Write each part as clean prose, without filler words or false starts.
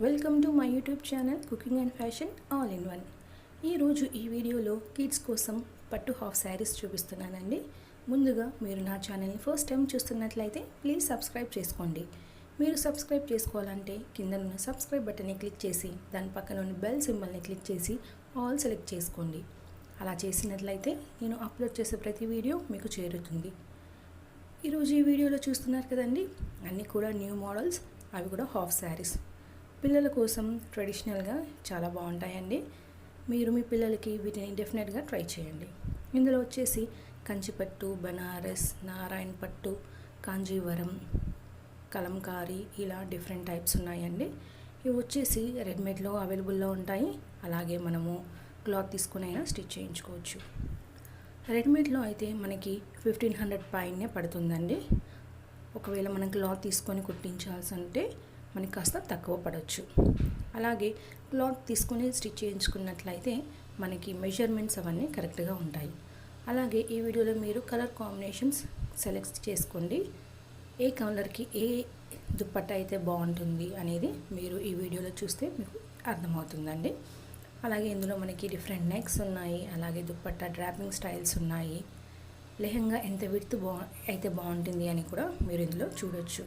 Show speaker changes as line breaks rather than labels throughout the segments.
Welcome to my YouTube channel cooking and fashion all in one. ఈరోజు ఈ వీడియోలో kids కోసం పట్టు హాఫ్ శారీస్ చూపిస్తున్నానండి. ముందుగా మీరు నా ఛానల్ని ఫస్ట్ టైం చూస్తున్నట్లయితే ప్లీజ్ సబ్స్క్రైబ్ చేసుకోండి. మీరు సబ్స్క్రైబ్ చేసుకోవాలంటే కింద ఉన్న సబ్స్క్రైబ్ బటన్ని క్లిక్ చేసి దాని పక్కన ఉన్న బెల్ సింబల్ని క్లిక్ చేసి ఆల్ సెలెక్ట్ చేసుకోండి. అలా చేసినట్లయితే నేను అప్లోడ్ చేసే ప్రతి వీడియో మీకు చేరుతుంది. ఈరోజు ఈ వీడియోలో చూస్తున్నారు కదండి, అన్నీ కూడా న్యూ మోడల్స్, అవి కూడా హాఫ్ శారీస్. పిల్లల కోసం ట్రెడిషనల్గా చాలా బాగుంటాయండి. మీరు మీ పిల్లలకి వీటిని డెఫినెట్గా ట్రై చేయండి. ఇందులో వచ్చేసి కంచిపట్టు, బనారస్, నారాయణ పట్టు, కాంజీవరం, కలంకారీ ఇలా డిఫరెంట్ టైప్స్ ఉన్నాయండి. ఇవి వచ్చేసి రెడీమేడ్లో అవైలబుల్లో ఉంటాయి. అలాగే మనము క్లాత్ తీసుకుని అయినా స్టిచ్ చేయించుకోవచ్చు. రెడీమేడ్లో అయితే మనకి 1500 పైనే పడుతుందండి. ఒకవేళ మనం క్లాత్ తీసుకొని కుట్టించాల్సి అంటే మనకి కాస్త తక్కువ పడవచ్చు. అలాగే క్లాత్ తీసుకుని స్టిచ్ చేయించుకున్నట్లయితే మనకి మెజర్మెంట్స్ అవన్నీ కరెక్ట్గా ఉంటాయి. అలాగే ఈ వీడియోలో మీరు కలర్ కాంబినేషన్స్ సెలెక్ట్ చేసుకోండి. ఏ కలర్కి ఏ దుప్పట్టా అయితే బాగుంటుంది అనేది మీరు ఈ వీడియోలో చూస్తే మీకు అర్థమవుతుందండి. అలాగే ఇందులో మనకి డిఫరెంట్ నెక్స్ ఉన్నాయి. అలాగే దుప్పట్టా డ్రాపింగ్ స్టైల్స్ ఉన్నాయి. లెహంగా ఎంత విడ్త్ అయితే బాగుంటుంది అని కూడా మీరు ఇందులో చూడొచ్చు.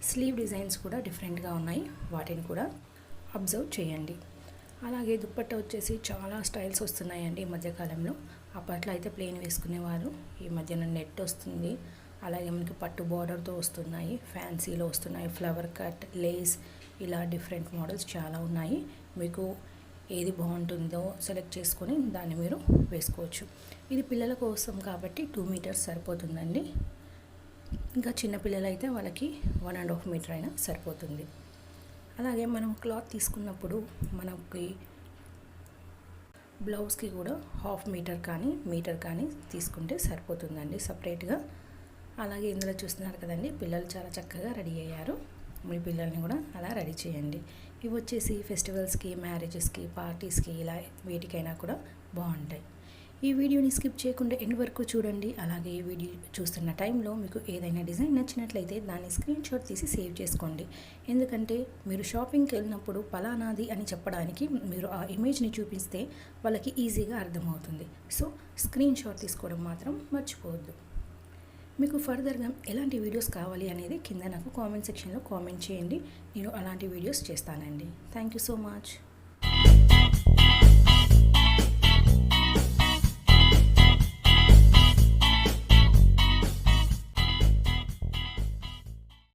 స్లీవ్ డిజైన్స్ కూడా డిఫరెంట్గా ఉన్నాయి, వాటిని కూడా అబ్జర్వ్ చేయండి. అలాగే దుప్పట్టా వచ్చేసి చాలా స్టైల్స్ వస్తున్నాయండి ఈ మధ్యకాలంలో. అప్పట్లో అయితే ప్లెయిన్ వేసుకునేవారు, ఈ మధ్యన నెట్ వస్తుంది. అలాగే మనకి పట్టు బార్డర్తో వస్తున్నాయి, ఫ్యాన్సీలో వస్తున్నాయి, ఫ్లవర్ కట్, లేస్, ఇలా డిఫరెంట్ మోడల్స్ చాలా ఉన్నాయి. మీకు ఏది బాగుంటుందో సెలెక్ట్ చేసుకొని దాన్ని మీరు వేసుకోవచ్చు. ఇది పిల్లల కోసం కాబట్టి 2 మీటర్స్ సరిపోతుందండి. ఇంకా చిన్నపిల్లలు అయితే వాళ్ళకి 1.5 మీటర్ అయినా సరిపోతుంది. అలాగే మనం క్లాత్ తీసుకున్నప్పుడు మనకి బ్లౌజ్కి కూడా 1/2 మీటర్ కానీ మీటర్ కానీ తీసుకుంటే సరిపోతుందండి సపరేట్గా. అలాగే ఇందులో చూస్తున్నారు కదండి, పిల్లలు చాలా చక్కగా రెడీ అయ్యారు. మీ పిల్లల్ని కూడా అలా రెడీ చేయండి. ఇవి వచ్చేసి ఫెస్టివల్స్కి, మ్యారేజెస్కి, పార్టీస్కి ఇలా వేటికైనా కూడా బాగుంటాయి. ఈ వీడియోని స్కిప్ చేయకుండా ఎండ్ వరకు చూడండి. అలాగే ఈ వీడియో చూస్తున్న టైంలో మీకు ఏదైనా డిజైన్ నచ్చినట్లయితే దాన్ని స్క్రీన్ షాట్ తీసి సేవ్ చేసుకోండి. ఎందుకంటే మీరు షాపింగ్కి వెళ్ళినప్పుడు పలానాది అని చెప్పడానికి మీరు ఆ ఇమేజ్ని చూపిస్తే వాళ్ళకి ఈజీగా అర్థమవుతుంది. సో స్క్రీన్ షాట్ తీసుకోవడం మాత్రం మర్చిపోవద్దు. మీకు ఫర్దర్గా ఎలాంటి వీడియోస్ కావాలి అనేది కింద నాకు కామెంట్ సెక్షన్లో కామెంట్ చేయండి. నేను అలాంటి వీడియోస్ చేస్తానండి. Thank you so much.